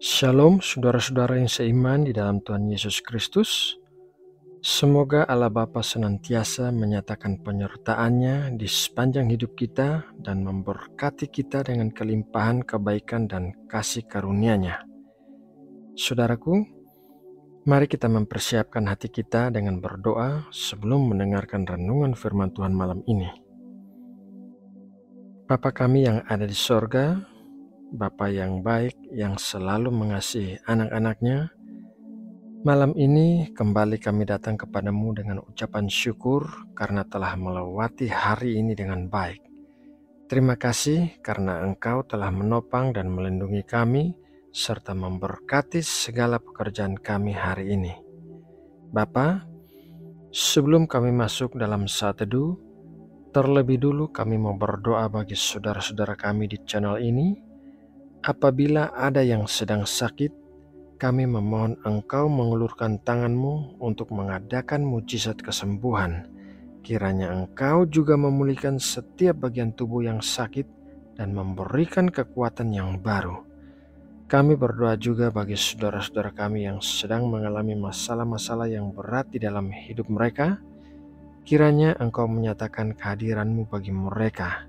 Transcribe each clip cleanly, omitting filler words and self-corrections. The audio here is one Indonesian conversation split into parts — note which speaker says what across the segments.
Speaker 1: Shalom saudara-saudara yang seiman di dalam Tuhan Yesus Kristus. Semoga Allah Bapa senantiasa menyatakan penyertaan-Nya di sepanjang hidup kita dan memberkati kita dengan kelimpahan kebaikan dan kasih karunia-Nya. Saudaraku, mari kita mempersiapkan hati kita dengan berdoa sebelum mendengarkan renungan firman Tuhan malam ini. Bapa kami yang ada di sorga, Bapa yang baik yang selalu mengasihi anak-anak-Nya, malam ini kembali kami datang kepadamu dengan ucapan syukur karena telah melewati hari ini dengan baik. Terima kasih karena Engkau telah menopang dan melindungi kami serta memberkati segala pekerjaan kami hari ini. Bapa, sebelum kami masuk dalam saat teduh, terlebih dulu kami mau berdoa bagi saudara-saudara kami di channel ini. Apabila ada yang sedang sakit, kami memohon Engkau mengulurkan tangan-Mu untuk mengadakan mujizat kesembuhan. Kiranya Engkau juga memulihkan setiap bagian tubuh yang sakit dan memberikan kekuatan yang baru. Kami berdoa juga bagi saudara-saudara kami yang sedang mengalami masalah-masalah yang berat di dalam hidup mereka. Kiranya Engkau menyatakan kehadiran-Mu bagi mereka.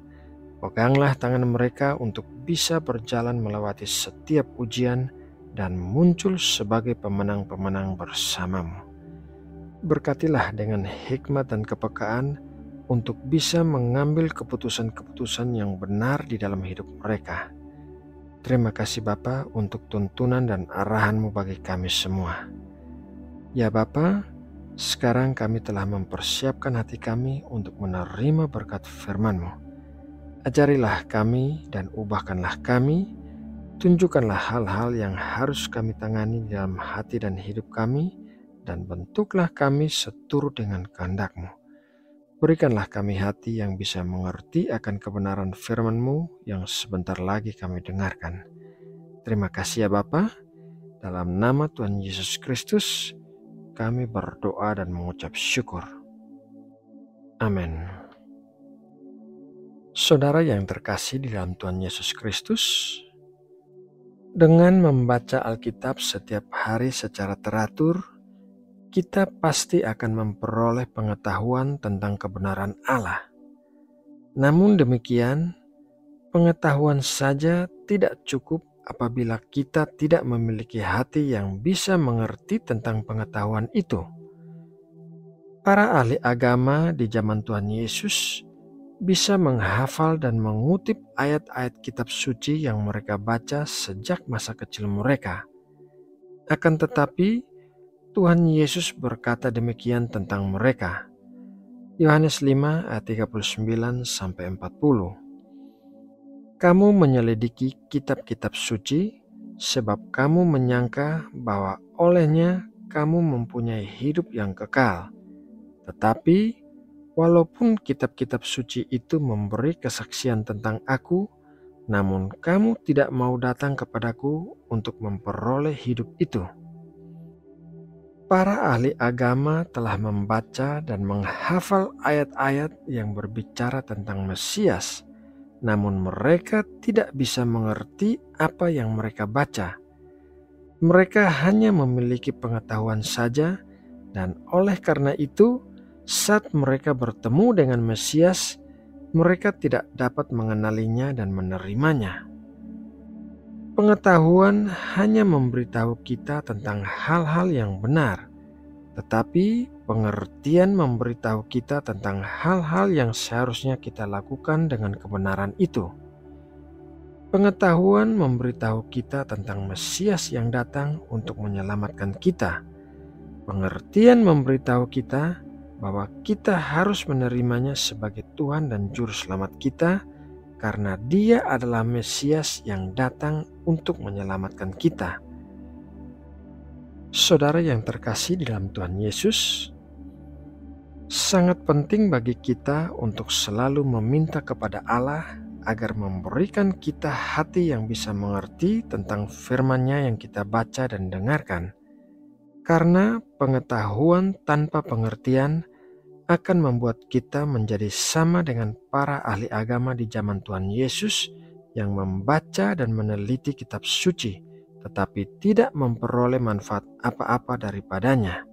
Speaker 1: Peganglah tangan mereka untuk bisa berjalan melewati setiap ujian dan muncul sebagai pemenang-pemenang bersama-Mu. Berkatilah dengan hikmat dan kepekaan untuk bisa mengambil keputusan-keputusan yang benar di dalam hidup mereka. Terima kasih Bapa untuk tuntunan dan arahan-Mu bagi kami semua. Ya Bapa, sekarang kami telah mempersiapkan hati kami untuk menerima berkat firman-Mu. Ajarilah kami dan ubahkanlah kami. Tunjukkanlah hal-hal yang harus kami tangani dalam hati dan hidup kami, dan bentuklah kami seturut dengan kehendak-Mu. Berikanlah kami hati yang bisa mengerti akan kebenaran firman-Mu yang sebentar lagi kami dengarkan. Terima kasih ya Bapa. Dalam nama Tuhan Yesus Kristus, kami berdoa dan mengucap syukur. Amin. Saudara yang terkasih di dalam Tuhan Yesus Kristus, dengan membaca Alkitab setiap hari secara teratur, kita pasti akan memperoleh pengetahuan tentang kebenaran Allah. Namun demikian, pengetahuan saja tidak cukup apabila kita tidak memiliki hati yang bisa mengerti tentang pengetahuan itu. Para ahli agama di zaman Tuhan Yesus bisa menghafal dan mengutip ayat-ayat kitab suci yang mereka baca sejak masa kecil mereka. Akan tetapi, Tuhan Yesus berkata demikian tentang mereka. Yohanes 5 ayat 39-40. Kamu menyelidiki kitab-kitab suci, sebab kamu menyangka bahwa olehnya kamu mempunyai hidup yang kekal. Tetapi, walaupun kitab-kitab suci itu memberi kesaksian tentang aku, namun kamu tidak mau datang kepadaku untuk memperoleh hidup itu. Para ahli agama telah membaca dan menghafal ayat-ayat yang berbicara tentang Mesias, namun mereka tidak bisa mengerti apa yang mereka baca. Mereka hanya memiliki pengetahuan saja, dan oleh karena itu, saat mereka bertemu dengan Mesias, mereka tidak dapat mengenalinya dan menerimanya. Pengetahuan hanya memberitahu kita tentang hal-hal yang benar, tetapi pengertian memberitahu kita tentang hal-hal yang seharusnya kita lakukan dengan kebenaran itu. Pengetahuan memberitahu kita tentang Mesias yang datang untuk menyelamatkan kita. Pengertian memberitahu kita bahwa kita harus menerimanya sebagai Tuhan dan Juru Selamat kita, karena Dia adalah Mesias yang datang untuk menyelamatkan kita. Saudara yang terkasih di dalam Tuhan Yesus, sangat penting bagi kita untuk selalu meminta kepada Allah agar memberikan kita hati yang bisa mengerti tentang firman-Nya yang kita baca dan dengarkan. Karena pengetahuan tanpa pengertian akan membuat kita menjadi sama dengan para ahli agama di zaman Tuhan Yesus yang membaca dan meneliti kitab suci, tetapi tidak memperoleh manfaat apa-apa daripadanya.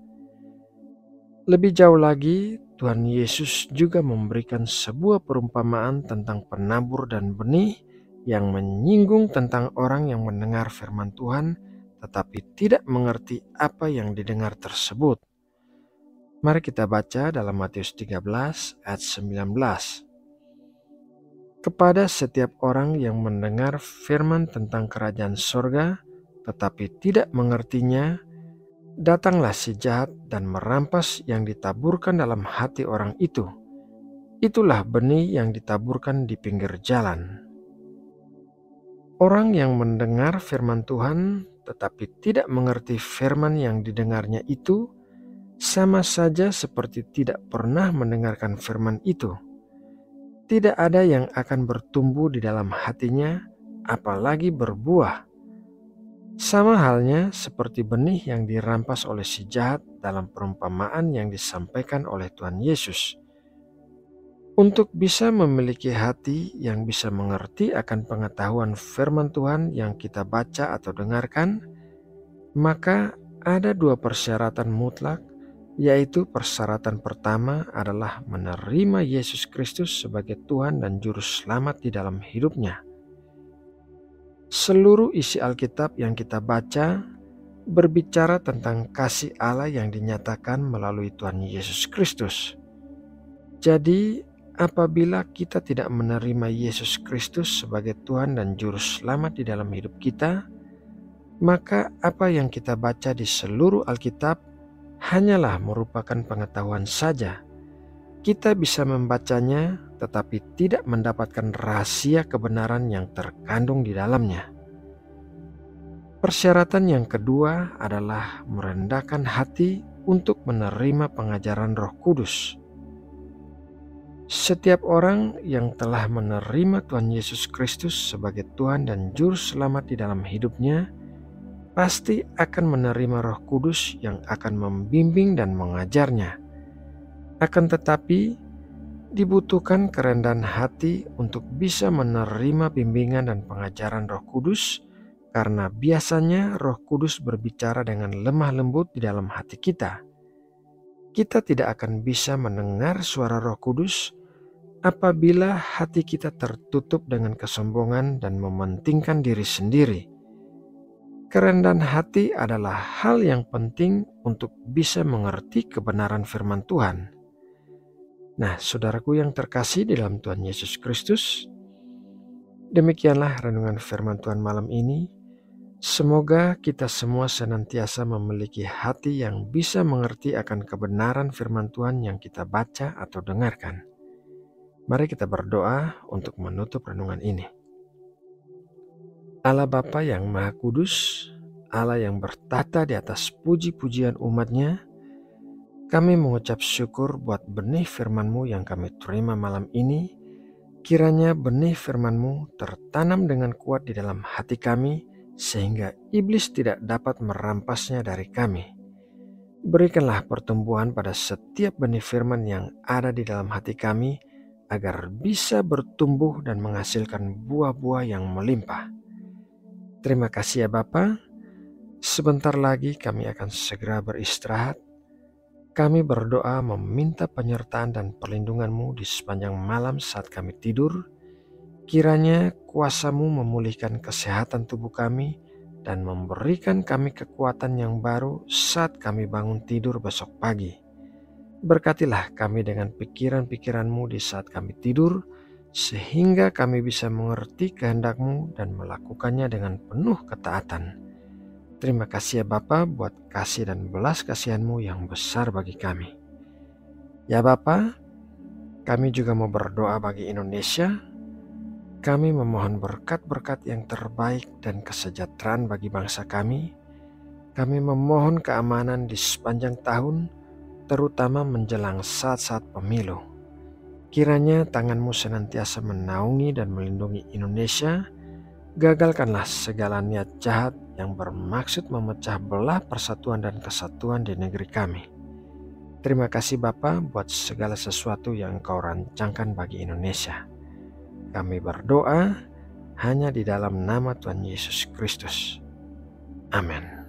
Speaker 1: Lebih jauh lagi, Tuhan Yesus juga memberikan sebuah perumpamaan tentang penabur dan benih yang menyinggung tentang orang yang mendengar firman Tuhan tetapi tidak mengerti apa yang didengar tersebut. Mari kita baca dalam Matius 13 ayat 19. Kepada setiap orang yang mendengar firman tentang kerajaan sorga tetapi tidak mengertinya, datanglah si jahat dan merampas yang ditaburkan dalam hati orang itu. Itulah benih yang ditaburkan di pinggir jalan. Orang yang mendengar firman Tuhan tetapi tidak mengerti firman yang didengarnya itu, sama saja seperti tidak pernah mendengarkan firman itu. Tidak ada yang akan bertumbuh di dalam hatinya, apalagi berbuah. Sama halnya seperti benih yang dirampas oleh si jahat dalam perumpamaan yang disampaikan oleh Tuhan Yesus. Untuk bisa memiliki hati yang bisa mengerti akan pengetahuan firman Tuhan yang kita baca atau dengarkan, maka ada dua persyaratan mutlak, yaitu persyaratan pertama adalah menerima Yesus Kristus sebagai Tuhan dan Juru Selamat di dalam hidupnya. Seluruh isi Alkitab yang kita baca berbicara tentang kasih Allah yang dinyatakan melalui Tuhan Yesus Kristus. Jadi, apabila kita tidak menerima Yesus Kristus sebagai Tuhan dan Juru Selamat di dalam hidup kita, maka apa yang kita baca di seluruh Alkitab hanyalah merupakan pengetahuan saja. Kita bisa membacanya tetapi tidak mendapatkan rahasia kebenaran yang terkandung di dalamnya. Persyaratan yang kedua adalah merendahkan hati untuk menerima pengajaran Roh Kudus. Setiap orang yang telah menerima Tuhan Yesus Kristus sebagai Tuhan dan Juru Selamat di dalam hidupnya pasti akan menerima Roh Kudus yang akan membimbing dan mengajarnya. Akan tetapi, dibutuhkan kerendahan hati untuk bisa menerima bimbingan dan pengajaran Roh Kudus, karena biasanya Roh Kudus berbicara dengan lemah lembut di dalam hati kita. Kita tidak akan bisa mendengar suara Roh Kudus apabila hati kita tertutup dengan kesombongan dan mementingkan diri sendiri. Kerendahan hati adalah hal yang penting untuk bisa mengerti kebenaran firman Tuhan. Nah, saudaraku yang terkasih di dalam Tuhan Yesus Kristus, demikianlah renungan firman Tuhan malam ini. Semoga kita semua senantiasa memiliki hati yang bisa mengerti akan kebenaran firman Tuhan yang kita baca atau dengarkan. Mari kita berdoa untuk menutup renungan ini. Allah Bapa yang Maha Kudus, Allah yang bertata di atas puji-pujian umat-Nya, kami mengucap syukur buat benih firman-Mu yang kami terima malam ini. Kiranya benih firman-Mu tertanam dengan kuat di dalam hati kami, sehingga iblis tidak dapat merampasnya dari kami. Berikanlah pertumbuhan pada setiap benih firman yang ada di dalam hati kami, agar bisa bertumbuh dan menghasilkan buah-buah yang melimpah. Terima kasih ya Bapa. Sebentar lagi kami akan segera beristirahat. Kami berdoa meminta penyertaan dan perlindungan-Mu di sepanjang malam saat kami tidur. Kiranya kuasa-Mu memulihkan kesehatan tubuh kami dan memberikan kami kekuatan yang baru saat kami bangun tidur besok pagi. Berkatilah kami dengan pikiran-pikiran-Mu di saat kami tidur, sehingga kami bisa mengerti kehendak-Mu dan melakukannya dengan penuh ketaatan. Terima kasih ya Bapa buat kasih dan belas kasihan-Mu yang besar bagi kami. Ya Bapa, kami juga mau berdoa bagi Indonesia. Kami memohon berkat-berkat yang terbaik dan kesejahteraan bagi bangsa kami. Kami memohon keamanan di sepanjang tahun, terutama menjelang saat-saat pemilu. Kiranya tangan-Mu senantiasa menaungi dan melindungi Indonesia. Gagalkanlah segala niat jahat yang bermaksud memecah belah persatuan dan kesatuan di negeri kami. Terima kasih Bapa buat segala sesuatu yang Engkau rancangkan bagi Indonesia. Kami berdoa hanya di dalam nama Tuhan Yesus Kristus. Amin.